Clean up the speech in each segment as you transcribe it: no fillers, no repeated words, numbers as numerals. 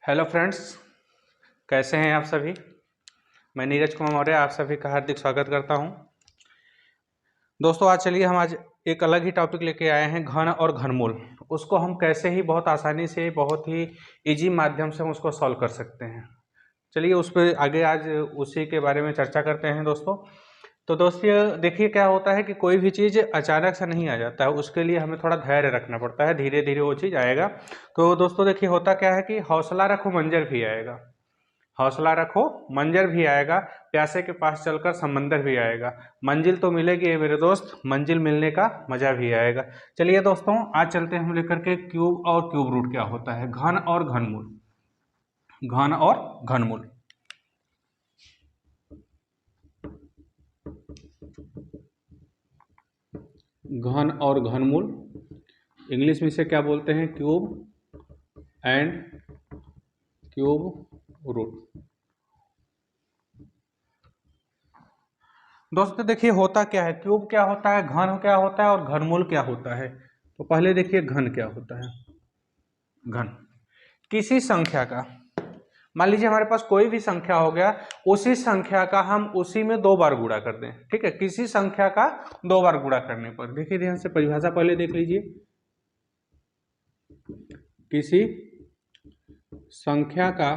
Hello friends, कैसे हैं आप सभी। मैं नीरज कुमार मौर्य आप सभी का हार्दिक स्वागत करता हूं। दोस्तों, आज एक अलग ही टॉपिक लेके आए हैं, घन और घनमूल। उसको हम कैसे ही बहुत आसानी से, बहुत ही इजी माध्यम से हम उसको सॉल्व कर सकते हैं। चलिए उस पर आगे आज उसी के बारे में चर्चा करते हैं दोस्तों। तो दोस्तों देखिए, क्या होता है कि कोई भी चीज़ अचानक से नहीं आ जाता है, उसके लिए हमें थोड़ा धैर्य रखना पड़ता है, धीरे धीरे वो चीज़ आएगा। तो दोस्तों देखिए, होता क्या है कि हौसला रखो मंजर भी आएगा, हौसला रखो मंजर भी आएगा, प्यासे के पास चलकर समंदर भी आएगा। मंजिल तो मिलेगी मेरे दोस्त, मंजिल मिलने का मजा भी आएगा। चलिए दोस्तों, आज चलते हैं हम लेकर के क्यूब और क्यूब रूट क्या होता है, घन और घनमूल। घन और घनमूल, घन और घनमूल इंग्लिश में इसे क्या बोलते हैं, क्यूब एंड क्यूब रूट। दोस्तों देखिए, होता क्या है, क्यूब क्या होता है, घन क्या होता है और घनमूल क्या होता है। तो पहले देखिए घन क्या होता है। घन किसी संख्या का, मान लीजिए हमारे पास कोई भी संख्या हो गया, उसी संख्या का हम उसी में 2 बार गुणा कर दें। ठीक है, किसी संख्या का 2 बार गुणा करने पर, देखिए ध्यान से परिभाषा पहले देख लीजिए। किसी संख्या का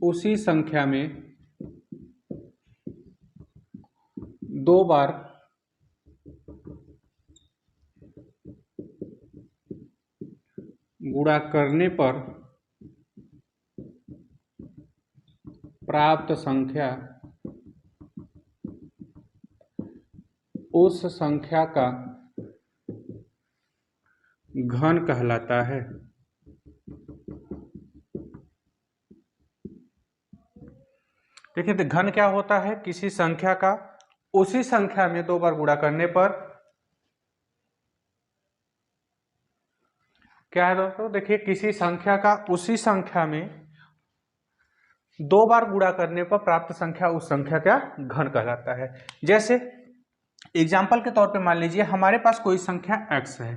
उसी संख्या में 2 बार गुणा करने पर प्राप्त संख्या उस संख्या का घन कहलाता है। देखिए तो घन क्या होता है, किसी संख्या का उसी संख्या में 2 बार गुणा करने पर क्या है दोस्तों, देखिए किसी संख्या का उसी संख्या में 2 बार गुणा करने पर प्राप्त संख्या उस संख्या का घन कहलाता है। जैसे एग्जाम्पल के तौर पे मान लीजिए हमारे पास कोई संख्या x है।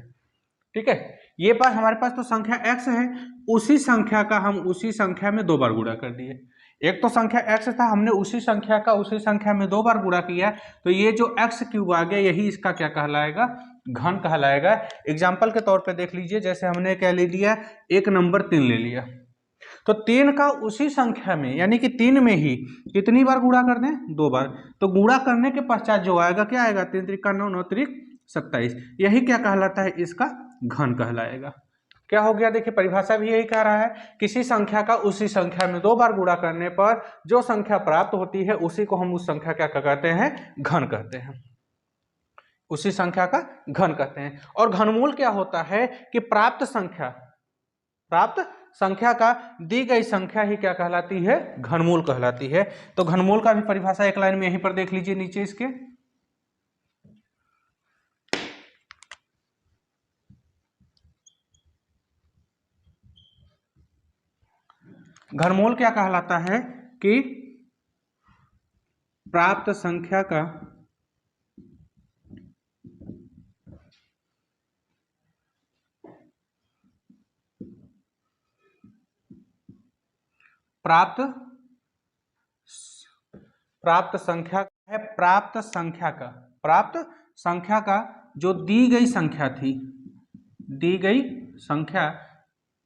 ठीक है, ये पास हमारे पास तो संख्या x है, उसी संख्या का हम उसी संख्या में 2 बार गुणा कर दिए। एक तो संख्या x था, हमने उसी संख्या का उसी संख्या में 2 बार गुणा किया, तो ये जो x क्यूब आ गया यही इसका क्या कहलाएगा, घन कहलाएगा। एग्जाम्पल के तौर पे देख लीजिए, जैसे हमने क्या ले लिया, एक नंबर 3 ले लिया, तो 3 का उसी संख्या में यानी कि 3 में ही कितनी बार गुणा कर दें, 2 बार। तो गुणा करने के पश्चात जो आएगा क्या आएगा, 3 त्रिका 9, 9 त्रिक 27, यही क्या कहलाता है, इसका घन कहलाएगा। क्या हो गया, देखिए परिभाषा भी यही कह रहा है, किसी संख्या का उसी संख्या में 2 बार गुणा करने पर जो संख्या प्राप्त होती है उसी को हम उस संख्या क्या कहते हैं, घन कहते हैं, उसी संख्या का घन कहते हैं। और घनमूल क्या होता है कि प्राप्त संख्या का दी गई संख्या ही क्या कहलाती है, घनमूल कहलाती है। तो घनमूल का भी परिभाषा एक लाइन में यहीं पर देख लीजिए, नीचे इसके। घनमूल क्या कहलाता है कि प्राप्त संख्या का प्राप्त संख्या है, प्राप्त संख्या का जो दी गई संख्या थी, दी गई संख्या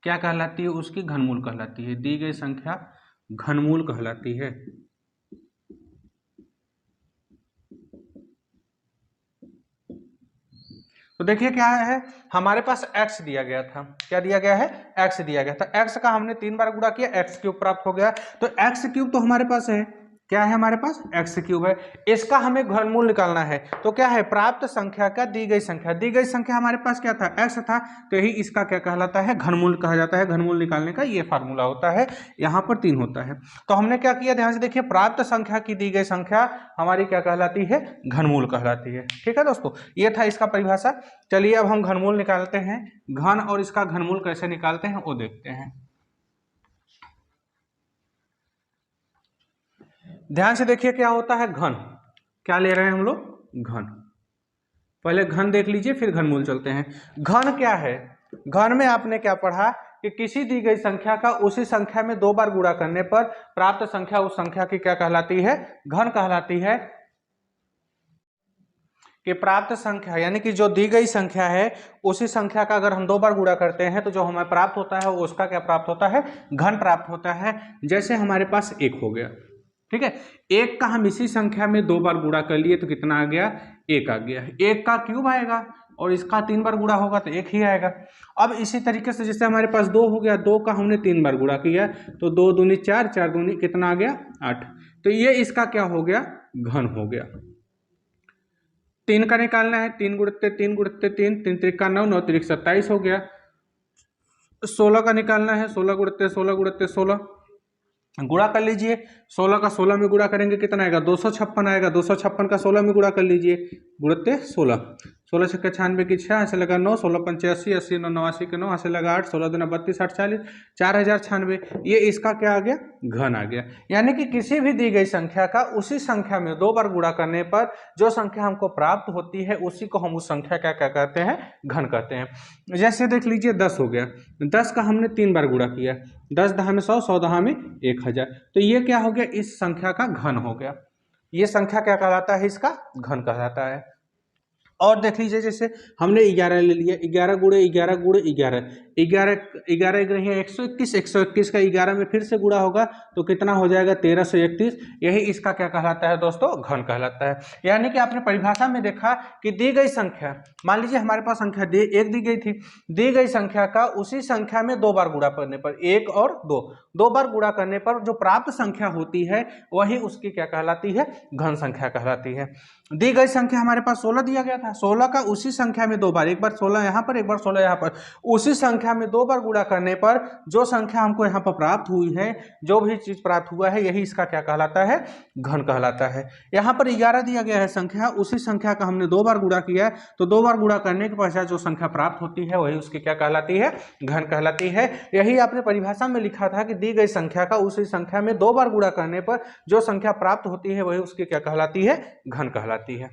क्या कहलाती है, उसकी घनमूल कहलाती है। दी गई संख्या घनमूल कहलाती है। तो देखिए क्या है, हमारे पास x दिया गया था, क्या दिया गया है, x दिया गया था। x का हमने 3 बार गुणा किया, x क्यूब प्राप्त हो गया। तो x क्यूब तो हमारे पास है, क्या है हमारे पास, x क्यूब है। इसका हमें घनमूल निकालना है, तो क्या है, प्राप्त संख्या का दी गई संख्या हमारे पास क्या था, x था, तो यही इसका क्या कहलाता है, घनमूल कहा जाता है। घनमूल निकालने का ये फार्मूला होता है, यहाँ पर 3 होता है। तो हमने क्या किया, ध्यान से देखिए, प्राप्त संख्या की दी गई संख्या हमारी क्या कहलाती है, घनमूल कहलाती है। ठीक है दोस्तों, ये था इसका परिभाषा। चलिए अब हम घनमूल निकालते हैं, घन और इसका घनमूल कैसे निकालते हैं वो देखते हैं। ध्यान से देखिए क्या होता है, घन क्या ले रहे हैं हम लोग, घन। पहले घन देख लीजिए फिर घनमूल चलते हैं। घन क्या है, घन में आपने क्या पढ़ा कि किसी दी गई संख्या का उसी संख्या में 2 बार गुणा करने पर प्राप्त संख्या उस संख्या की क्या कहलाती है, घन कहलाती है। कि प्राप्त संख्या यानी कि जो दी गई संख्या है उसी संख्या का अगर हम 2 बार गुणा करते हैं तो जो हमें प्राप्त होता है उसका क्या प्राप्त होता है, घन प्राप्त होता है। जैसे हमारे पास 1 हो गया, ठीक है, 1 का हम इसी संख्या में 2 बार गुणा कर लिए तो कितना आ गया, 1 आ गया। 1 का क्यूब आएगा और इसका 3 बार गुणा होगा तो 1 ही आएगा। अब इसी तरीके से जैसे हमारे पास 2 हो गया, 2 का हमने 3 बार गुणा किया तो 2 दूनी 4, 4 दूनी कितना आ गया, 8। तो ये इसका क्या हो गया, घन हो गया। 3 का निकालना है, 3 गुणित 3 गुणित 3, 3 त्रिका 9, 9 त्रिक 27 हो गया। 16 का निकालना है, 16 गुणित 16 गुणित 16 गुणा कर लीजिए। 16 का 16 में गुणा करेंगे कितना आएगा, 256 आएगा। 256 का 16 में गुणा कर लीजिए, गुणित 16, 16 छक्के 96 की 6, ऐसे लगा 9, 16 पंचे 80, 80 9 89 के 9, ऐसे लगा 8, 16 दूना 32, 8 40, 4096। ये इसका क्या आ गया, घन आ गया। यानी कि किसी भी दी गई संख्या का उसी संख्या में 2 बार गुणा करने पर जो संख्या हमको प्राप्त होती है उसी को हम उस संख्या का क्या कहते हैं, घन कहते हैं। जैसे देख लीजिए 10 हो गया, 10 का हमने 3 बार गुणा किया, 10 दहा में 100, 100 दहा में 1000, तो ये क्या हो गया, इस संख्या का घन हो गया। ये संख्या क्या कहलाता है, इसका घन कहलाता है। और देख लीजिए जैसे हमने 11 ले लिया, 11 गुणे 11 गुणे 11, 11 11 121, 121 का 11 में फिर से गुणा होगा तो कितना हो जाएगा, 1331। यही इसका क्या कहलाता है दोस्तों, घन कहलाता है। यानी कि आपने परिभाषा में देखा कि दी गई संख्या, मान लीजिए हमारे पास संख्या एक दी गई थी, दी गई संख्या का उसी संख्या में 2 बार गुणा करने पर, 1 और 2 बार गुणा करने पर जो प्राप्त संख्या होती है वही उसकी क्या कहलाती है, घन संख्या कहलाती है। दी गई संख्या हमारे पास 16 दिया गया था, 16 का उसी संख्या में 2 बार, एक बार 16 यहाँ पर, एक बार 16 यहाँ पर, उसी संख्या में 2 बार गुणा करने पर जो संख्या हमको यहाँ पर प्राप्त हुई है, जो भी चीज प्राप्त हुआ है, यही इसका क्या कहलाता है, घन कहलाता है। यहाँ पर 11 दिया गया है संख्या, उसी संख्या का हमने 2 बार गुणा किया है तो 2 बार गुणा करने के पश्चात जो संख्या प्राप्त होती है वही उसकी क्या कहलाती है, घन कहलाती है। यही आपने परिभाषा में लिखा था कि दी गई संख्या का उसी संख्या में 2 बार गुणा करने पर जो संख्या प्राप्त होती है वही उसकी क्या कहलाती है, घन कहलाती है।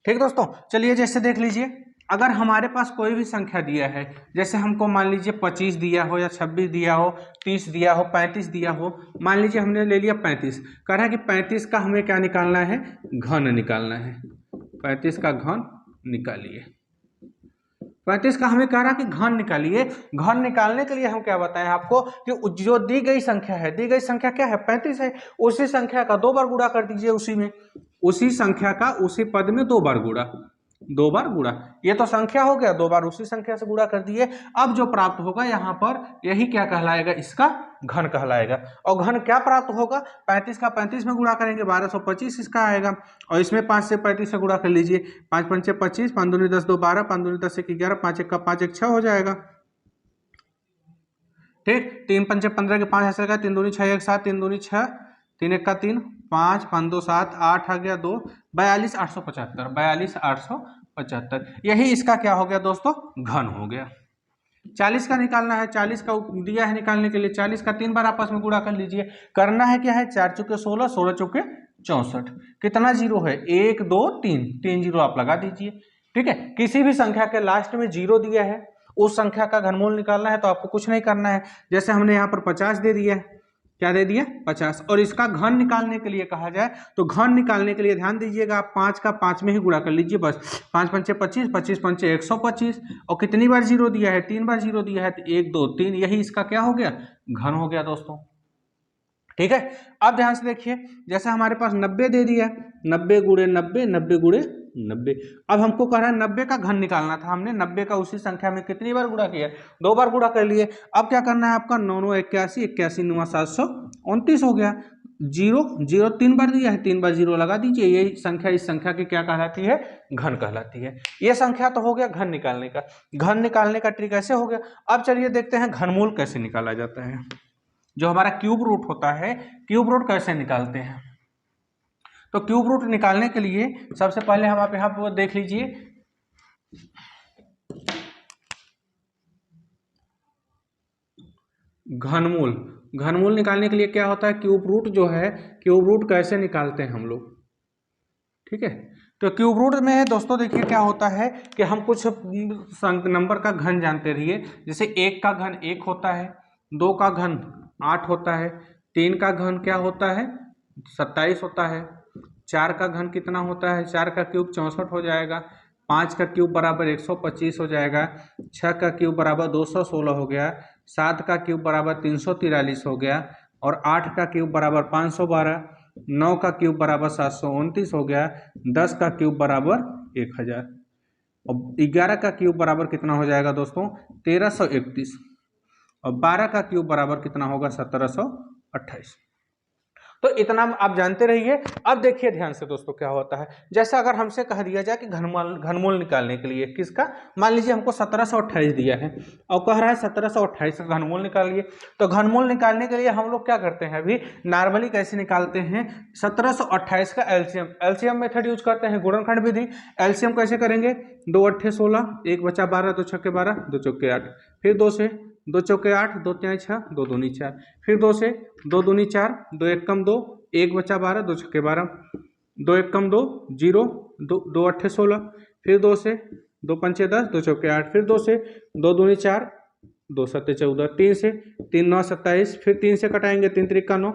ठीक दोस्तों, चलिए जैसे देख लीजिए, अगर हमारे पास कोई भी संख्या दिया है, जैसे हमको मान लीजिए 25 दिया हो या 26 दिया हो, 30 दिया हो, 35 दिया हो, मान लीजिए हमने ले लिया 35, कह रहा है कि 35 का हमें क्या निकालना है, घन निकालना है। 35 का घन निकालिए। 35 का हमें कह रहा है कि घन निकालिए। घन निकालने के लिए हम क्या बताएं आपको कि जो दी गई संख्या है, दी गई संख्या क्या है, 35 है, उसी संख्या का 2 बार गुणा कर दीजिए, उसी में, उसी संख्या का उसी पद में 2 बार गुणा, 2 बार गुणा। ये तो संख्या हो गया, 2 बार उसी संख्या से गुणा कर दिए। अब जो प्राप्त होगा यहाँ पर, यही क्या कहलाएगा, इसका घन कहलाएगा। और घन क्या प्राप्त होगा, 35 का 35 में गुणा करेंगे 1225 इसका आएगा, और इसमें 5 से 35 से गुणा कर लीजिए, 5 पंचे 25, 5 दूनी 10, 2 12, 5 दूनी 10 1 11, 5 1 का 5 1 6 हो जाएगा। ठीक, 3 पंचे 15 के 5 ऐसे 3 दूनी 6 1 7, 3 दूनी 6, 3 1 का 3, 5 5 2 7, 8 आ गया 2, 42 875, 42 875, यही इसका क्या हो गया दोस्तों, घन हो गया। 40 का निकालना है, 40 का दिया है निकालने के लिए, 40 का 3 बार आपस में गुणा कर लीजिए। करना है क्या है, 4 चौके 16, 16 चौके 64, कितना जीरो है, 1 2 3, 3 जीरो आप लगा दीजिए। ठीक है, किसी भी संख्या के लास्ट में जीरो दिया है, उस संख्या का घनमूल निकालना है तो आपको कुछ नहीं करना है। जैसे हमने यहाँ पर 50 दे दिया है, क्या दे दिया, 50, और इसका घन निकालने के लिए कहा जाए तो घन निकालने के लिए ध्यान दीजिएगा, आप 5 का 5 में ही गुणा कर लीजिए बस। 5 पंचे 25, 25 पंचे 125, और कितनी बार जीरो दिया है, 3 बार जीरो दिया है, तो 1 2 3, यही इसका क्या हो गया, घन हो गया दोस्तों। ठीक है, अब ध्यान से देखिए, जैसे हमारे पास 90 दे दिया, 90 गुणे 90, 90 गुणे 90, अब हमको कह रहा है 90 का घन निकालना था, हमने 90 का उसी संख्या में कितनी बार गुणा किया, 2 बार गुणा कर लिए। अब क्या करना है आपका, 9 9 81, 81 9 729 हो गया। जीरो जीरो 3 बार दिया है, 3 बार जीरो लगा दीजिए, यही संख्या इस संख्या की क्या कहलाती है, घन कहलाती है। ये संख्या तो हो गया घन निकालने का। घन निकालने का ट्रिक ऐसे हो गया। अब चलिए देखते हैं घनमूल कैसे निकाला जाता है, जो हमारा क्यूब रूट होता है, क्यूब रूट कैसे निकालते हैं। तो क्यूब रूट निकालने के लिए सबसे पहले हम आप यहाँ पर देख लीजिए, घनमूल, घनमूल निकालने के लिए क्या होता है, क्यूब रूट जो है, क्यूब रूट कैसे निकालते हैं हम लोग। ठीक है। तो क्यूब रूट में दोस्तों देखिए क्या होता है कि हम कुछ नंबर का घन जानते रहिए, जैसे 1 का घन 1 होता है, 2 का घन 8 होता है, 3 का घन क्या होता है 27 होता है, 4 का घन कितना होता है, 4 का क्यूब 64 हो जाएगा, 5 का क्यूब बराबर 125 हो जाएगा, 6 का क्यूब बराबर 216 हो गया, 7 का क्यूब बराबर 343 हो गया, और 8 का क्यूब बराबर 512, 9 का क्यूब बराबर 729 हो गया, 10 का क्यूब बराबर 1000, और 11 का क्यूब बराबर कितना हो जाएगा दोस्तों 1331, और 12 का क्यूब बराबर कितना होगा 1728। तो इतना आप जानते रहिए। अब देखिए ध्यान से दोस्तों क्या होता है, जैसे अगर हमसे कह दिया जाए कि घनमूल निकालने के लिए किसका, मान लीजिए हमको 1728 दिया है और कह रहा है 1728 का घनमूल निकालिए। तो घनमूल निकालने के लिए हम लोग क्या करते हैं, अभी नॉर्मली कैसे निकालते हैं, 1728 का एलसीएम मेथड यूज करते हैं, गुणनखंड विधि। एलसीएम कैसे करेंगे, 2 8 16, 1 बचा 12, 2 6 12, 2 चौके 8, फिर 2 से 2 चौके 8, 2 3 6, 2 दूनी 4, फिर 2 से 2 दूनी 4, 2 1 कम 2, 1 बचा 12, 2 छक्के 12, 2 1 कम 2 0, 2 8 16, फिर 2 से 2 पंचे 10, 2 चौके 8, फिर 2 से 2 दूनी 4, 2 सत्ते 14, 3 से 3 9 27, फिर 3 से कटाएंगे 3 त्रिक 9,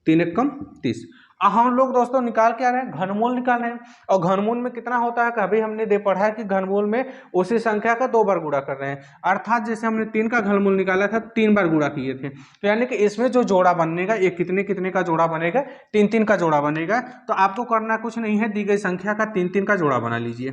3 1 कम 30। अब हम लोग दोस्तों निकाल क्या रहे हैं, घनमूल निकाल रहे हैं। और घनमूल में कितना होता है, कभी हमने दे पढ़ा है कि घनमूल में उसी संख्या का 2 बार गुणा कर रहे हैं, अर्थात जैसे हमने 3 का घनमूल निकाला था 3 बार गुणा किए थे, तो यानी कि इसमें जो जोड़ा बनेगा ये कितने कितने का जोड़ा बनेगा, 3 3 का जोड़ा बनेगा। तो आपको करना कुछ नहीं है, दी गई संख्या का 3 3 का जोड़ा बना लीजिए,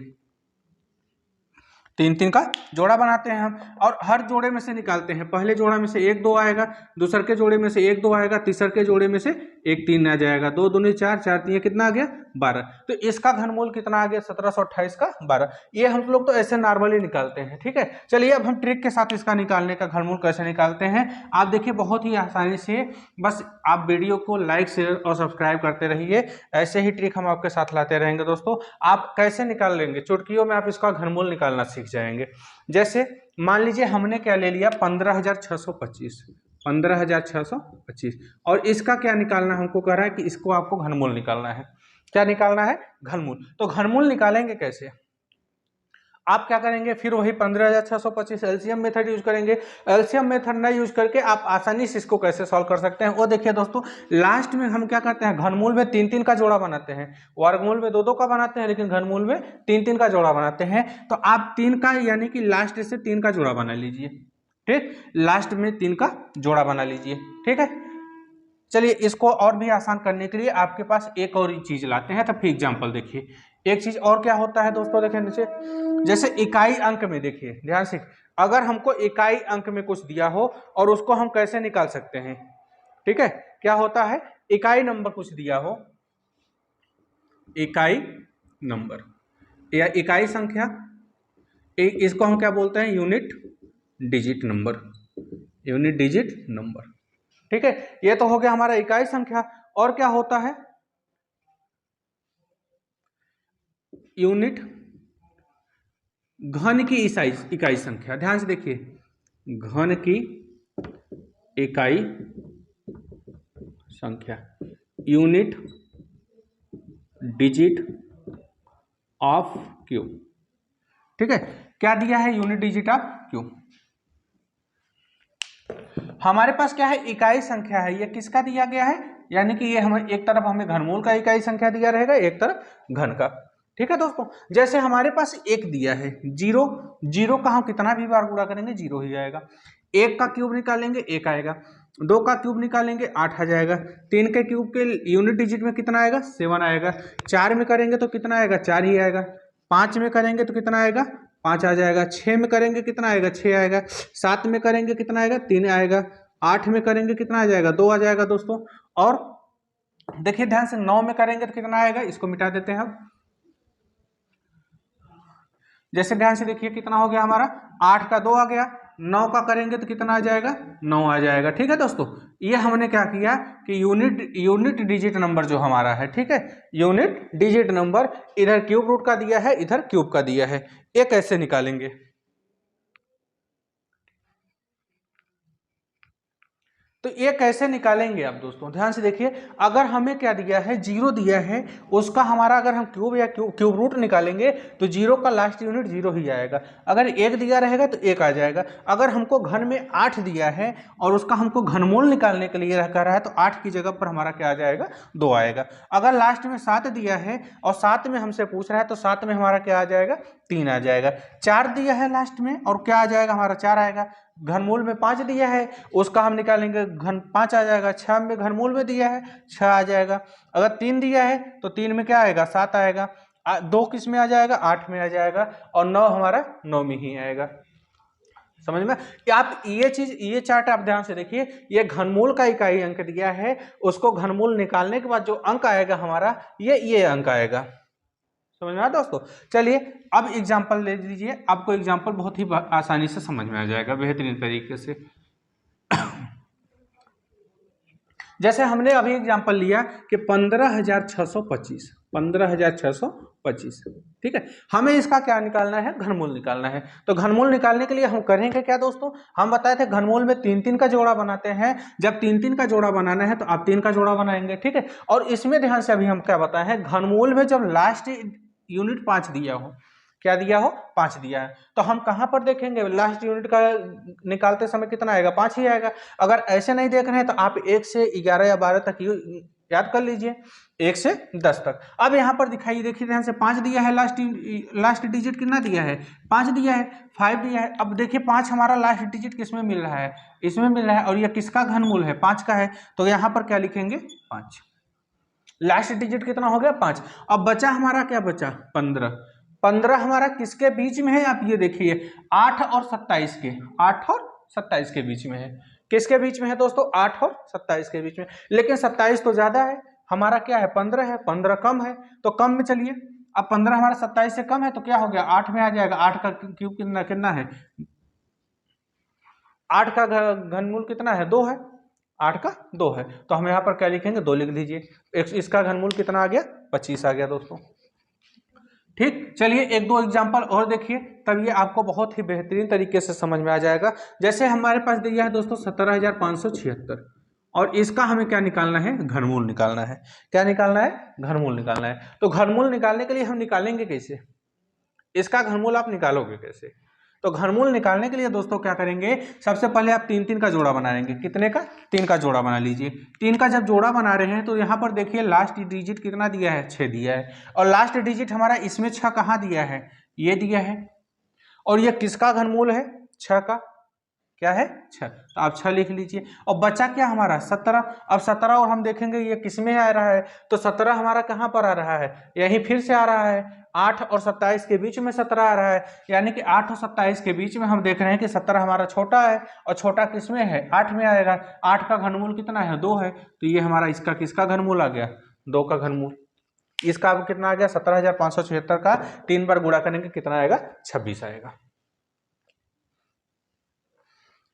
3 3 का जोड़ा बनाते हैं हम, और हर जोड़े में से निकालते हैं, पहले जोड़ा में से 1 2 आएगा, दूसरे के जोड़े में से 1 2 आएगा, तीसरे के जोड़े में से 1 3 आ जाएगा, 2 दूनी 4, 4 3 कितना आ गया 12। तो इसका घनमूल कितना आ गया 1728 का 12। ये हम लोग तो ऐसे नॉर्मली निकालते हैं, ठीक है। चलिए अब हम ट्रिक के साथ इसका निकालने का घनमूल कैसे निकालते हैं, आप देखिए बहुत ही आसानी से, बस आप वीडियो को लाइक शेयर और सब्सक्राइब करते रहिए, ऐसे ही ट्रिक हम आपके साथ लाते रहेंगे दोस्तों। आप कैसे निकाल लेंगे, चुटकियों में आप इसका घनमूल निकालना सीख जाएंगे। जैसे मान लीजिए हमने क्या ले लिया 15,625, 15,625, और इसका क्या निकालना हमको कह रहा है कि इसको आपको घनमूल निकालना है। क्या निकालना है, घनमूल। तो घनमूल निकालेंगे कैसे, आप क्या करेंगे, फिर वही 15,625 एलसीएम मेथड यूज करेंगे। एलसीएम मेथड ना यूज करके आप आसानी से इसको कैसे सॉल्व कर सकते हैं, वो देखिए दोस्तों। लास्ट में हम क्या करते हैं, घनमूल में 3 3 का जोड़ा बनाते हैं, वर्गमूल में 2 2 का बनाते हैं, लेकिन घनमूल में 3 3 का जोड़ा बनाते हैं। तो आप 3 का यानी कि लास्ट से 3 का जोड़ा बना लीजिए, ठीक, लास्ट में 3 का जोड़ा बना लीजिए, ठीक है। चलिए इसको और भी आसान करने के लिए आपके पास एक और चीज लाते हैं, तो फिर एग्जांपल देखिए। एक चीज और क्या होता है दोस्तों, देखिए नीचे, जैसे इकाई अंक में देखिए ध्यान से, अगर हमको इकाई अंक में कुछ दिया हो और उसको हम कैसे निकाल सकते हैं, ठीक है। क्या होता है, इकाई नंबर कुछ दिया हो, इकाई नंबर या इकाई संख्या, इसको हम क्या बोलते हैं, unit digit number, unit digit number, ठीक है। ये तो हो गया हमारा इकाई संख्या। और क्या होता है, यूनिट घन की इकाई संख्या, ध्यान से देखिए, घन की इकाई संख्या, यूनिट डिजिट ऑफ क्यूब, ठीक है। क्या दिया है, यूनिट डिजिट ऑफ क्यूब। हमारे पास क्या है, इकाई संख्या है, ये किसका दिया गया है, यानी कि ये हमें एक तरफ हमें घनमूल का इकाई संख्या दिया रहेगा, एक तरफ घन का, ठीक है दोस्तों। जैसे हमारे पास 1 दिया है, 0, 0 का हम कितना भी बार गुणा करेंगे 0 ही आएगा। 1 का क्यूब निकालेंगे 1 आएगा, 2 का क्यूब निकालेंगे 8 आ जाएगा, 3 के क्यूब के यूनिट डिजिट में कितना आएगा 7 आएगा, 4 में करेंगे तो कितना आएगा 4 ही आएगा, 5 में करेंगे तो कितना आएगा 5 आ जाएगा, 6 में करेंगे कितना आएगा 6 आएगा, 7 में करेंगे कितना आएगा 3 आएगा, 8 में करेंगे कितना आ जाएगा 2 आ जाएगा दोस्तों। और देखिए ध्यान से 9 में करेंगे तो कितना आएगा, इसको मिटा देते हैं हम। जैसे ध्यान से देखिए कितना हो गया हमारा, 8 का 2 आ गया, 9 का करेंगे तो कितना आ जाएगा 9 आ जाएगा, ठीक है दोस्तों। ये हमने क्या किया कि यूनिट डिजिट नंबर जो हमारा है, ठीक है, यूनिट डिजिट नंबर इधर क्यूब रूट का दिया है, इधर क्यूब का दिया है, ये कैसे निकालेंगे। तो ये कैसे निकालेंगे आप दोस्तों, ध्यान से देखिए। अगर हमें क्या दिया है, 0 दिया है, उसका हमारा अगर हम क्यूब या क्यूब रूट निकालेंगे तो 0 का लास्ट यूनिट 0 ही आएगा। अगर 1 दिया रहेगा तो 1 आ जाएगा। अगर हमको घन में 8 दिया है और उसका हमको घनमूल निकालने के लिए कह रहा है तो 8 की जगह पर हमारा क्या आ जाएगा, 2 आएगा। अगर लास्ट में 7 दिया है और 7 में हमसे पूछ रहा है तो 7 में हमारा क्या आ जाएगा, 3 आ जाएगा। 4 दिया है लास्ट में और क्या आ जाएगा हमारा, 4 आएगा। घनमूल में 5 दिया है, उसका हम निकालेंगे घन 5 आ जाएगा। 6 में घनमूल में दिया है 6 आ जाएगा। अगर 3 दिया है तो 3 में क्या आएगा, 7 आएगा। 2 किस में आ जाएगा, 8 में आ जाएगा। और 9 हमारा 9 में ही आएगा। समझ में? आप ये चीज, ये चार्ट आप ध्यान से देखिए, ये घनमूल का इकाई अंक दिया है, उसको घनमूल निकालने के बाद जो अंक आएगा हमारा, ये अंक आएगा। समझ में आया दोस्तों? चलिए अब एग्जांपल ले लीजिए, आपको एग्जांपल बहुत ही आसानी से समझ में आ जाएगा, बेहतरीन तरीके से। जैसे हमने अभी एग्जांपल लिया कि 15,625, 15,625, ठीक है। हमें इसका क्या निकालना है, घनमूल निकालना है। तो घनमूल निकालने के लिए हम करेंगे क्या दोस्तों, हम बताए थे घनमूल में 3-3 का जोड़ा बनाते हैं। जब 3-3 का जोड़ा बनाना है तो आप 3 का जोड़ा बनाएंगे, ठीक है। और इसमें ध्यान से अभी हम क्या बताए हैं, घनमूल में जब लास्ट यूनिट 5 दिया हो, क्या दिया हो, 5 दिया है, तो हम कहां पर देखेंगे, लास्ट यूनिट का निकालते समय कितना आएगा, 5 ही आएगा। अगर ऐसे नहीं देख रहे हैं तो आप 1 से 11 या 12 तक याद कर लीजिए, 1 से 10 तक। अब यहां पर दिखाइए, देखिए ध्यान से, 5 दिया है, लास्ट डिजिट कितना दिया है, 5 दिया है, 5 दिया है। अब देखिए 5 हमारा लास्ट डिजिट किसमें मिल रहा है, इसमें मिल रहा है, और यह किसका घनमूल है, 5 का है। तो यहां पर क्या लिखेंगे, 5। लास्ट डिजिट कितना हो गया, 5। अब बचा हमारा क्या बचा, 15। 15 हमारा किसके बीच में है, आप ये देखिए, 8 और 27 के, 8 और 27 के बीच में है। किसके बीच में है दोस्तों, 8 और 27 के बीच में। लेकिन 27 तो ज्यादा है, हमारा क्या है, 15 है, 15 कम है, तो कम में चलिए। अब 15 हमारा 27 से कम है तो क्या हो गया, 8 में आ जाएगा। 8 का क्यूब कितना कितना है, 8 का घनमूल कितना है, 2 है, 8 का 2 है। तो हम यहाँ पर क्या लिखेंगे, 2 लिख दीजिए। इसका घनमूल कितना आ गया, 25 आ गया दोस्तों। ठीक, चलिए 1-2 एग्जांपल और देखिए, तब ये आपको बहुत ही बेहतरीन तरीके से समझ में आ जाएगा। जैसे हमारे पास दिया है दोस्तों 17,576, और इसका हमें क्या निकालना है, घनमूल निकालना है। क्या निकालना है, घनमूल निकालना है। तो घनमूल निकालने के लिए हम निकालेंगे कैसे, इसका घनमूल आप निकालोगे कैसे। तो घनमूल निकालने के लिए दोस्तों क्या करेंगे, सबसे पहले आप 3-3 का जोड़ा बनाएंगे। कितने का, 3 का जोड़ा बना लीजिए। 3 का जब जोड़ा बना रहे हैं तो यहाँ पर देखिए लास्ट डिजिट कितना दिया है, 6 दिया है। और लास्ट डिजिट हमारा इसमें 6 कहाँ दिया है, ये दिया है। और ये किसका घनमूल है, 6 का, क्या है, 6। तो आप 6 लिख लीजिए। और बचा क्या हमारा, 17। अब 17 और हम देखेंगे ये किसमें आ रहा है, तो 17 हमारा कहाँ पर आ रहा है, यहीं फिर से आ रहा है। 8 और 27 के बीच में 17 आ रहा है, यानी कि 8 और 27 के बीच में हम देख रहे हैं कि 17 हमारा छोटा है, और छोटा किसमें है, 8 में आएगा। 8 का घनमूल कितना है, 2 है। तो ये हमारा इसका किसका घनमूल आ गया, 2 का घनमूल। इसका अब कितना आ गया, 17,576 का 3 बार गुणा करेंगे कितना आएगा, 26 आएगा।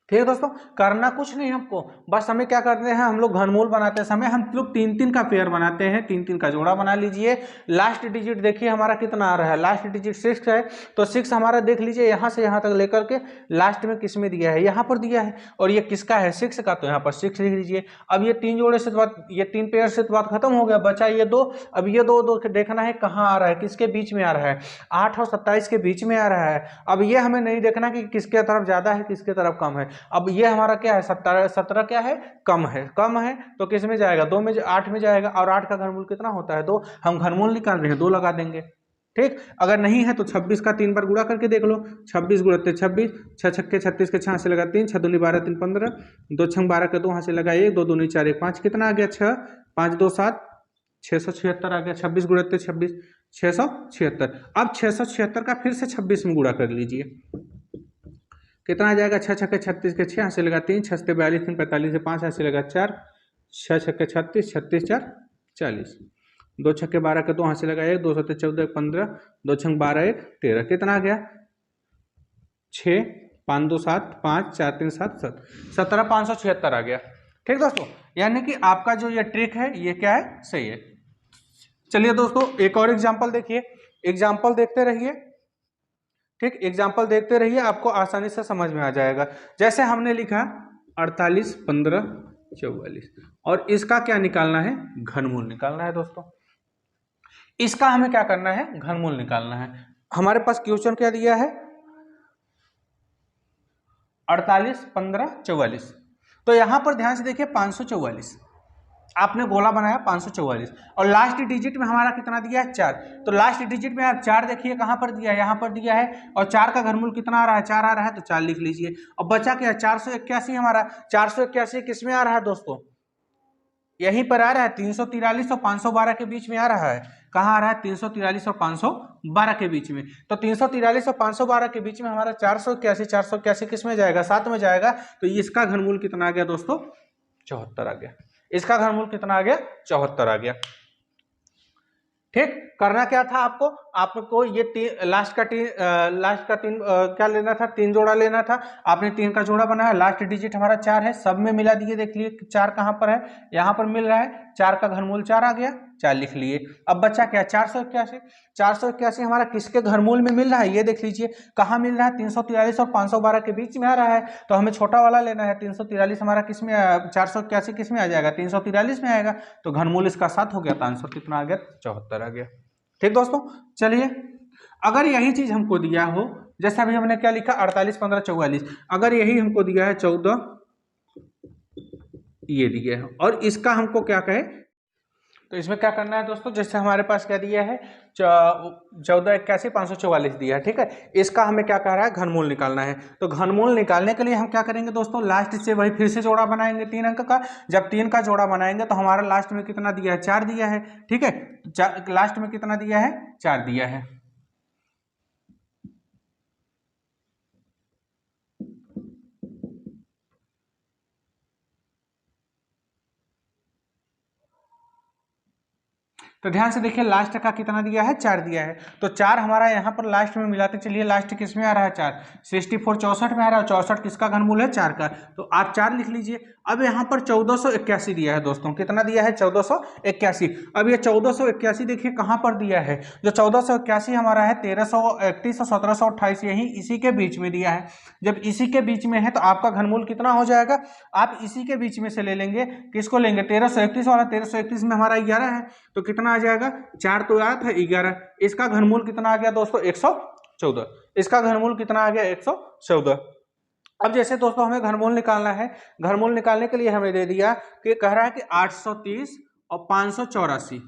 ठीक है दोस्तों, करना कुछ नहीं हमको, बस हमें क्या करते हैं, हम लोग घनमूल बनाते समय हम लोग 3-3 का पेयर बनाते हैं, 3-3 का जोड़ा बना लीजिए। लास्ट डिजिट देखिए हमारा कितना आ रहा है, लास्ट डिजिट 6 है, तो 6 हमारा देख लीजिए यहाँ से यहाँ तक लेकर के लास्ट में किस में दिया है, यहाँ पर दिया है। और ये किसका है, 6 का, तो यहाँ पर 6 लिख लीजिए। अब ये 3 जोड़े से बात, ये 3 पेयर से तो बात खत्म हो गया, बचा ये 2। अब ये 2 देखना है कहाँ आ रहा है, किसके बीच में आ रहा है, 8 और 27 के बीच में आ रहा है। अब ये हमें नहीं देखना कि किसके तरफ ज्यादा है किसके तरफ कम है। अब ये हमारा क्या है, 17 क्या है, कम है, कम है तो किस में जाएगा, 2 में, 8 में जाएगा। और 8 का घनमूल कितना होता है, 2। हम घनमूल निकाल रहे हैं, 2 लगा देंगे। ठीक, अगर नहीं है तो 26 का 3 बार गुणा करके देख लो। 26 गुणा 26, 6 छक्के 36 के 6 से लगा 3, 6 दूनी 12, 3 15, 2 छंग 12 के 2 हाथ से लगा 1, 2 दूनी 4, 1 5, कितना आ गया, 6, 5 2 7, 676 आ गया। 26 गुणा 26, 676। अब 676 का फिर से 26 में गुणा कर लीजिए, कितना आ जाएगा, 6 छक्के 36 के 6 हाथ से लगा 3, 6 से 42, 3 45 से 5 हाथ से लगा 4, 6 छक्के 36, 36 4 40, 2 छक्के 12 के 2 हाथ से लगा 1, 2 7 14 15, 2 छंग 12 1 13, कितना आ गया, 6 5 2 7 5 4 3 7 7, 17,576 आ गया। ठीक दोस्तों, यानी कि आपका जो ये ट्रिक है ये क्या है, सही है। चलिए दोस्तों एक और एग्जाम्पल देखिए, एग्जाम्पल देखते रहिए। ठीक, एग्जाम्पल देखते रहिए, आपको आसानी से समझ में आ जाएगा। जैसे हमने लिखा 48 15 44। और इसका क्या निकालना है? घनमूल निकालना है दोस्तों। इसका हमें क्या करना है? घनमूल निकालना है। हमारे पास क्वेश्चन क्या दिया है? 48, 15, 44। तो यहां पर ध्यान से देखिए 544 आपने गोला बनाया 544 और लास्ट डिजिट में हमारा कितना दिया है? 4। तो लास्ट डिजिट में आप 4 देखिए कहां पर दिया है? यहां पर दिया है। और 4 का घनमूल कितना आ रहा है? 4 आ रहा है, तो 4 लिख लीजिए। अब बचा क्या? 481 हमारा। 481 किस में आ रहा है दोस्तों? यहीं पर आ रहा है, 343 और 512 के बीच में आ रहा है। कहाँ आ रहा है? 343 और 512 के बीच में। तो 343 और 512 के बीच में हमारा 481 किस में जाएगा? 7 में जाएगा। तो इसका घनमूल कितना आ गया दोस्तों? 74 आ गया। इसका घनमूल कितना आ गया? 74 आ गया। ठीक, करना क्या था आपको? आपको ये लास्ट का तीन क्या लेना था? 3 जोड़ा लेना था। आपने 3 का जोड़ा बनाया, लास्ट डिजिट हमारा 4 है, सब में मिला दिए। देख लिए 4 कहां पर है? यहां पर मिल रहा है। 4 का घनमूल 4 आ गया, 4 लिख लिए। अब बचा क्या? 481। 481 हमारा किसके घनमूल में मिल रहा है? ये देख लीजिए कहां मिल रहा है? 343 और 512 के बीच में आ रहा है। तो हमें छोटा वाला लेना है। 343 हमारा किस में? 481 किस में आ जाएगा? 343 में आएगा। तो घनमूल इसका 7 हो गया, तो आंसर कितना आ गया? 74 आ गया। ठीक दोस्तों, चलिए अगर यही चीज हमको दिया हो, जैसे अभी हमने क्या लिखा? 48, 15, 44। अगर यही हमको दिया है 14, ये दिया है, और इसका हमको क्या कहे? तो इसमें क्या करना है दोस्तों? जैसे हमारे पास क्या दिया है? 14, 81, 544 दिया है। ठीक है, इसका हमें क्या कह रहा है? घनमूल निकालना है। तो घनमूल निकालने के लिए हम क्या करेंगे दोस्तों? लास्ट से वही फिर से जोड़ा बनाएंगे 3 अंक का। जब 3 का जोड़ा बनाएंगे तो हमारा लास्ट में कितना दिया है? 4 दिया है। ठीक है, लास्ट में कितना दिया है? 4 दिया है। तो ध्यान से देखिए लास्ट का कितना दिया है? 4 दिया है। तो 4 हमारा यहाँ पर लास्ट में मिलाते चलिए। लास्ट किस में आ रहा है? 4। 64 64 में आ रहा है। 64 किसका घनमूल है? 4 का। तो आप 4 लिख लीजिए। अब यहाँ पर 1481 दिया है दोस्तों। कितना दिया है? 1481। अब ये 1481 देखिए कहाँ पर दिया है? जो 1481 हमारा है 1331 और 1728, यही इसी के बीच में दिया है। जब इसी के बीच में है तो आपका घनमूल कितना हो जाएगा? आप इसी के बीच में से ले लेंगे। किसको लेंगे? 1331 वाला। 1331 में हमारा 11 है, तो कितना आ जाएगा? 4 तो आया था, 11। इसका घनमूल कितना आ गया दोस्तों? 114। इसका घनमूल कितना आ गया? 114। अब जैसे दोस्तों हमें घनमूल निकालना है। घनमूल निकालने के लिए हमें दे दिया कि कह रहा है कि 830 और 584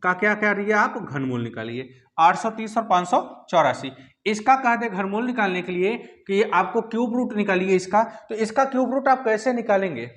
का क्या क्या दिया? आप घनमूल निकालिए। 830 और 584 इसका कह दे घनमूल निकालने के लिए कि आपको क्यूब रूट निकालिए इसका। तो इसका क्यूब रूट आप कैसे निकालेंगे?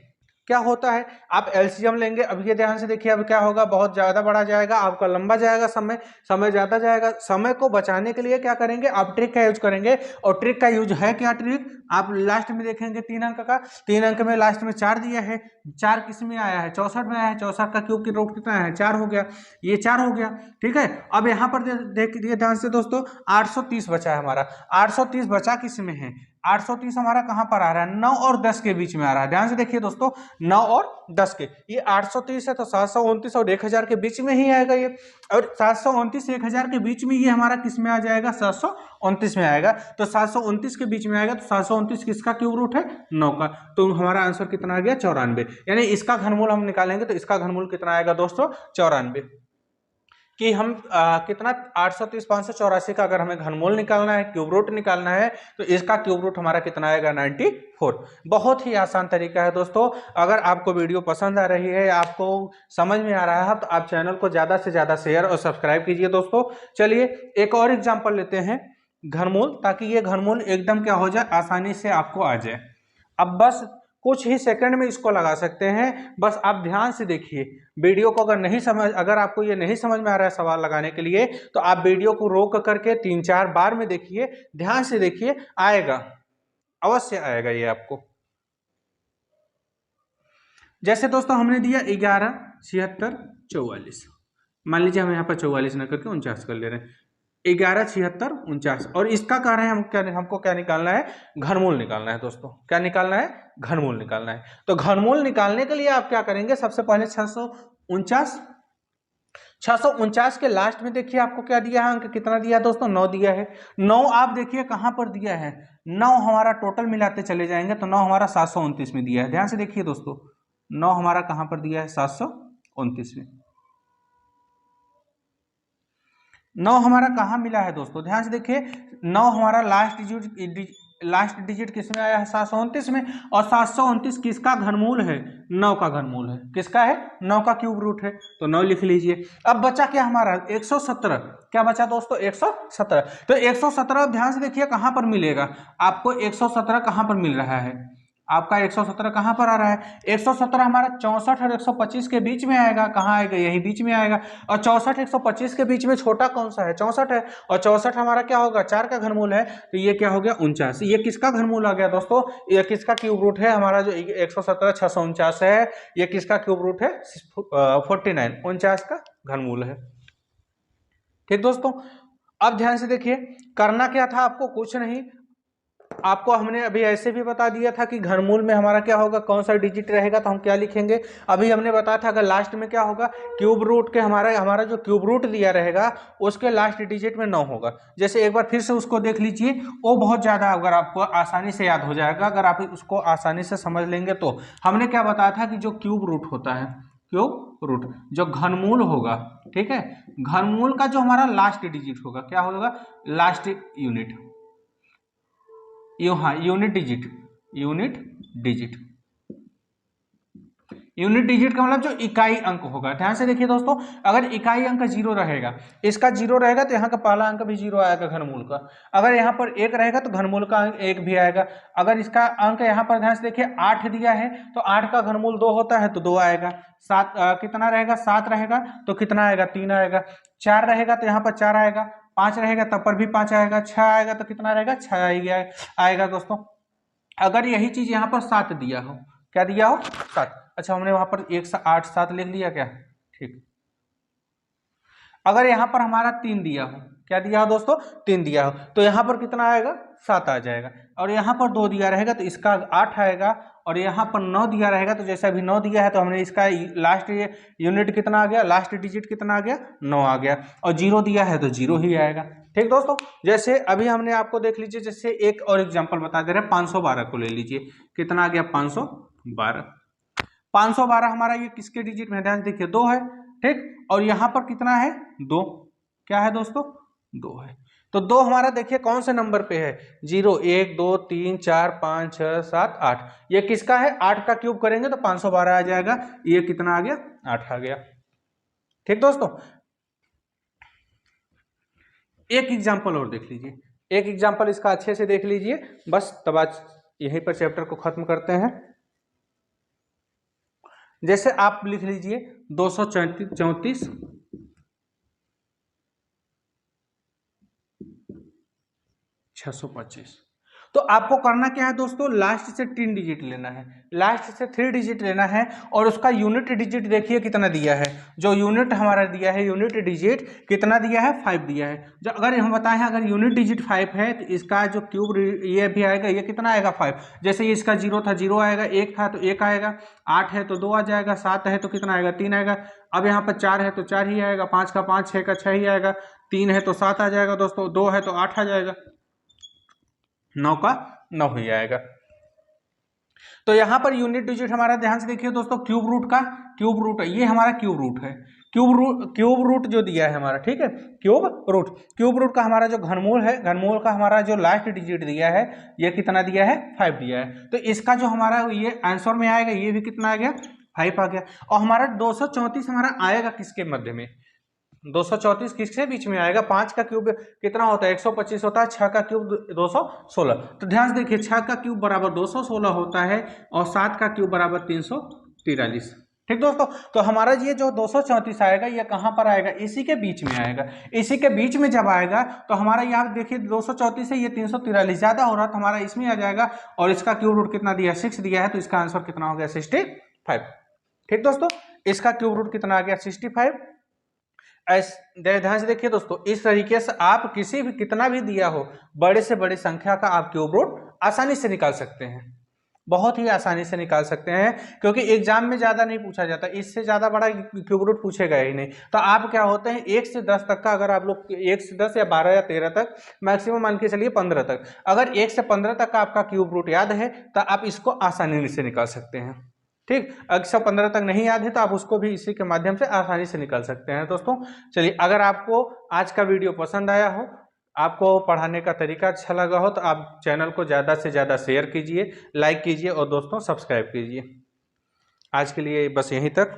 क्या होता है? आप एलसीएम लेंगे। अब ये ध्यान से देखिए, अब क्या होगा? बहुत ज्यादा बढ़ा जाएगा, आपका लंबा जाएगा समय ज्यादा जाएगा। समय को बचाने के लिए क्या करेंगे? आप ट्रिक का यूज करेंगे। और ट्रिक का यूज है क्या? ट्रिक आप लास्ट में देखेंगे 3 अंक का। 3 अंक में लास्ट में 4 दिया है। 4 किस में आया है? 64 में आया है। 64 का क्यूब की रूट कितना है? 4 हो गया। ये 4 हो गया। ठीक है, अब यहाँ पर देखिए ध्यान से दोस्तों, 830 बचा है हमारा। 830 बचा किस में है? 830 हमारा कहां पर आ रहा है? 9 और 10 के बीच में आ रहा है। ध्यान से देखिए दोस्तों, 9 और 10 के, ये 830 है तो 729 और 1000 के बीच में ही आएगा ये। और 729 से 1000 के बीच में ये हमारा किस में आ जाएगा? 729 में आएगा। तो 729 के बीच में आएगा। तो 729 किसका क्यूब रूट है? 9 का। तो हमारा आंसर कितना आ गया? 94। यानी इसका घनमूल हम निकालेंगे तो इसका घनमूल कितना आएगा दोस्तों? 94। कि हम कितना 830 584 का अगर हमें घनमूल निकालना है, क्यूब रूट निकालना है, तो इसका क्यूब रूट हमारा कितना आएगा? 94। बहुत ही आसान तरीका है दोस्तों। अगर आपको वीडियो पसंद आ रही है, आपको समझ में आ रहा है, तो आप चैनल को ज़्यादा से ज़्यादा शेयर और सब्सक्राइब कीजिए दोस्तों। चलिए एक और एग्जाम्पल लेते हैं घनमूल, ताकि ये घनमूल एकदम क्या हो जाए? आसानी से आपको आ जाए। अब बस कुछ ही सेकंड में इसको लगा सकते हैं। बस आप ध्यान से देखिए वीडियो को। अगर आपको ये नहीं समझ में आ रहा है सवाल लगाने के लिए, तो आप वीडियो को रोक करके 3-4 बार में देखिए, ध्यान से देखिए, आएगा, अवश्य आएगा ये आपको। जैसे दोस्तों हमने दिया 11, 76, 44। मान लीजिए हम यहाँ पर 44 न करके 49 कर ले रहे हैं। 11, 76, 49। और इसका कह रहे हैं हमको क्या निकालना है? घनमूल निकालना है दोस्तों। क्या निकालना है? घनमूल निकालना है। तो घनमूल निकालने के लिए आप क्या करेंगे? सबसे पहले 649 के लास्ट में देखिए आपको क्या दिया है? अंक कितना दिया है दोस्तों? 9 दिया है। 9 आप देखिए कहां पर दिया है? 9 हमारा टोटल मिलाते चले जाएंगे तो 9 हमारा 729 में दिया है। ध्यान से देखिए दोस्तों, 9 हमारा कहाँ पर दिया है 729 में। 9 हमारा कहाँ मिला है दोस्तों, ध्यान से देखिए, 9 हमारा लास्ट डिजिट किस में आया है 729 में, और 729 किसका घनमूल है, 9 का घनमूल है। किसका है, 9 का क्यूब रूट है, तो 9 लिख लीजिए। अब बचा क्या हमारा 117, क्या बचा दोस्तों 117। तो 117 ध्यान से देखिए कहाँ पर मिलेगा आपको, 117 कहाँ पर मिल रहा है आपका, 117 कहाँ पर आ रहा है, 117 हमारा 64 और 125 के बीच में आएगा। कहाँ आएगा, यही बीच में आएगा। और 64 125 के बीच में छोटा कौन सा है, 64 है, और 64 हमारा क्या होगा 4 का घनमूल है, तो ये क्या हो गया 49। ये किसका घनमूल आ गया दोस्तों, ये किसका क्यूब रूट है, हमारा जो 117 649 है, ये किसका क्यूब रूट है 49, 49 का घनमूल है। ठीक दोस्तों, अब ध्यान से देखिए, करना क्या था आपको, कुछ नहीं, आपको हमने अभी ऐसे भी बता दिया था कि घनमूल में हमारा क्या होगा, कौन सा डिजिट रहेगा तो हम क्या लिखेंगे। अभी हमने बताया था अगर लास्ट में क्या होगा, क्यूब रूट के हमारा जो क्यूब रूट दिया रहेगा उसके लास्ट डिजिट में 9 होगा। जैसे एक बार फिर से उसको देख लीजिए, वो बहुत ज़्यादा अगर आपको आसानी से याद हो जाएगा, अगर आप उसको आसानी से समझ लेंगे तो। हमने क्या बताया था कि जो क्यूब रूट होता है, क्यूब रूट जो घनमूल होगा, ठीक है, घनमूल का जो हमारा लास्ट डिजिट होगा क्या होगा, लास्ट यूनिट, हाँ यूनिट डिजिट का मतलब जो इकाई अंक होगा। ध्यान से देखिए दोस्तों, अगर इकाई अंक 0 रहेगा, इसका 0 रहेगा तो यहाँ का पहला अंक भी 0 आएगा घनमूल का। अगर यहाँ पर 1 रहेगा तो घनमूल का अंक 1 भी आएगा। अगर इसका अंक यहाँ पर ध्यान से देखिए 8 दिया है तो 8 का घनमूल 2 होता है तो 2 आएगा। 7 कितना रहेगा, 7 रहेगा तो कितना आएगा, 3 आएगा। 4 रहेगा तो यहाँ पर 4 आएगा। 5 रहेगा तब पर भी 5 आएगा। 6 आएगा तो कितना रहेगा, 6 आएगा दोस्तों। अगर यही चीज यहाँ पर 7 दिया हो, क्या दिया हो 7, अच्छा हमने वहां पर 1 8 7 लिख दिया क्या, ठीक। अगर यहाँ पर हमारा 3 दिया हो, क्या दिया हो दोस्तों, 3 दिया हो, तो यहाँ पर कितना आएगा 7 आ जाएगा। और यहाँ पर 2 दिया रहेगा तो इसका 8 आएगा। और यहाँ पर 9 दिया रहेगा तो जैसे अभी 9 दिया है तो हमने इसका लास्ट यूनिट कितना आ गया, लास्ट डिजिट कितना आ गया, 9 आ गया। और 0 दिया है तो 0 ही आएगा। ठीक दोस्तों, जैसे अभी हमने आपको देख लीजिए, जैसे एक और एग्जांपल बता दे रहे हैं, 512 को ले लीजिए, कितना आ गया 512। 512 हमारा ये किसके डिजिट में, ध्यान देखिए 2 है, ठीक। और यहाँ पर कितना है 2, क्या है दोस्तों 2 है। तो 2 हमारा देखिए कौन से नंबर पे है, 0 1 2 3 4 5 6 7 8, ये किसका है, 8 का क्यूब करेंगे तो 512 आ जाएगा। ये कितना आ गया, 8 आ गया। ठीक दोस्तों, एक एग्जाम्पल और देख लीजिए, एक एग्जाम्पल इसका अच्छे से देख लीजिए, बस तब आज यहीं पर चैप्टर को खत्म करते हैं। जैसे आप लिख लीजिए 234 625। तो आपको करना क्या है दोस्तों, लास्ट से 3 डिजिट लेना है, लास्ट से 3 डिजिट लेना है, और उसका यूनिट डिजिट देखिए कितना दिया है। जो यूनिट हमारा दिया है, यूनिट डिजिट कितना दिया है, 5 दिया है। जो अगर हम बताएं अगर यूनिट डिजिट 5 है तो इसका जो क्यूब ये भी आएगा, ये कितना आएगा 5। जैसे ये इसका 0 था 0 आएगा, 1 था तो 1 आएगा, 8 है तो 2 आ जाएगा, 7 है तो कितना आएगा 3 आएगा। अब यहाँ पर 4 है तो 4 ही आएगा, 5 का 5, 6 का 6 ही आएगा, 3 है तो 7 आ जाएगा दोस्तों, 2 है तो 8 आ जाएगा, 9 का 9 ही आएगा। तो यहां पर यूनिट डिजिट हमारा, ध्यान से देखिए दोस्तों, क्यूब रूट का क्यूब रूट है, ये हमारा क्यूब रूट है। क्यूब रूट जो दिया है हमारा, ठीक है, क्यूब रूट का हमारा जो घनमूल है, घनमूल का हमारा जो लास्ट डिजिट दिया है, ये कितना दिया है 5 दिया है। तो इसका जो हमारा ये आंसर में आएगा, ये भी कितना आ गया 5 आ गया। और हमारा 234 हमारा आएगा किसके मध्य में, 234 किसके बीच में आएगा, 5 का क्यूब कितना होता है 125 होता है, 6 का क्यूब 216। तो ध्यान से देखिए 6 का क्यूब बराबर 216 होता है और 7 का क्यूब बराबर 343। ठीक दोस्तों, तो हमारा ये जो 234 आएगा ये कहाँ पर आएगा, इसी के बीच में आएगा। इसी के बीच में जब आएगा तो हमारा यहाँ देखिए 234 है, ये 343 ज्यादा हो रहा तो हमारा इसमें आ जाएगा। और इसका क्यूब रूट कितना दिया 6 दिया है, तो इसका आंसर कितना हो गया 65। ठीक दोस्तों, इसका क्यूब रूट कितना आ गया 65। ध्यान से देखिए दोस्तों, इस तरीके से आप किसी भी कितना भी दिया हो, बड़े से बड़ी संख्या का आप क्यूब रूट आसानी से निकाल सकते हैं, बहुत ही आसानी से निकाल सकते हैं, क्योंकि एग्जाम में ज्यादा नहीं पूछा जाता, इससे ज्यादा बड़ा क्यूब रूट पूछेगा ही नहीं। तो आप क्या होते हैं 1 से 10 तक का, अगर आप लोग 1 से 10 या 12 या 13 तक, मैक्सिमम मान के चलिए 15 तक, अगर 1 से 15 तक का आपका क्यूब रूट याद है तो आप इसको आसानी से निकाल सकते हैं। ठीक, अगर 115 तक नहीं याद है तो आप उसको भी इसी के माध्यम से आसानी से निकाल सकते हैं दोस्तों। चलिए, अगर आपको आज का वीडियो पसंद आया हो, आपको पढ़ाने का तरीका अच्छा लगा हो, तो आप चैनल को ज़्यादा से ज़्यादा शेयर कीजिए, लाइक कीजिए और दोस्तों सब्सक्राइब कीजिए। आज के लिए बस यहीं तक।